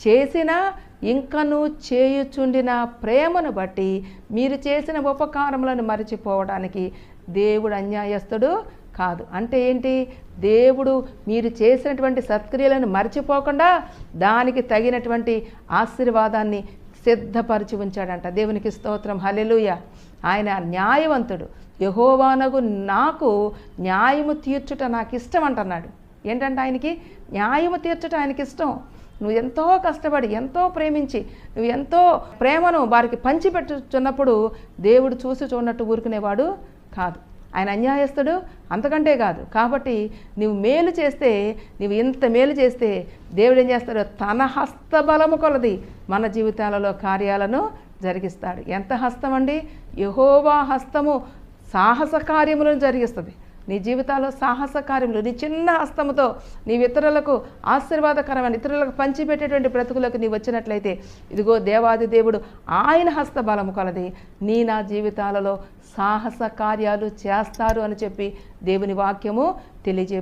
చేసిన ఇంకను చేయుచుండిన ప్రేమను బట్టి మీరు చేసిన ఉపకారములను మరచిపోవడానికి దేవుడు అన్యాయస్తుడు కాదు. అంటే ఏంటి? దేవుడు మీరు చేసినటువంటి సత్క్రియలను మర్చిపోకుండా దానికి తగినటువంటి ఆశీర్వాదాన్ని సిద్ధపరిచి ఉంచాడంట. దేవునికి స్తోత్రం, హల్లెలూయా. ఆయన న్యాయవంతుడు. యెహోవానగు నాకు న్యాయము తీర్చుట నాకు ఇష్టం అంటున్నాడు. ఏంటంటే ఆయనకి న్యాయము తీర్చుట ఆయనకి ఇష్టం. నువ్వు ఎంతో కష్టపడి ఎంతో ప్రేమించి నువ్వు ఎంతో ప్రేమను వారికి పంచిపెట్టుచున్నప్పుడు దేవుడు చూసి చూడనట్టు ఊరుకునేవాడు కాదు. ఆయన అన్యాయస్తుడు, అంతకంటే కాదు. కాబట్టి నువ్వు మేలు చేస్తే, నువ్వు ఇంత మేలు చేస్తే దేవుడు ఏం చేస్తాడు? తన హస్తబలము కొలది మన జీవితాలలో కార్యాలను జరిగిస్తాడు. ఎంత హస్తం అండి? యెహోవా హస్తము సాహస కార్యములను జరిగిస్తుంది. నీ జీవితాల్లో సాహస కార్యములు నీ చిన్న హస్తముతో నీవు ఇతరులకు ఆశీర్వాదకరమైన, ఇతరులకు పంచిపెట్టేటువంటి బ్రతుకులకు నీవు వచ్చినట్లయితే ఇదిగో దేవాది దేవుడు ఆయన హస్త బలము కలది నా జీవితాలలో సాహస కార్యాలు చేస్తారు అని చెప్పి దేవుని వాక్యము తెలియజే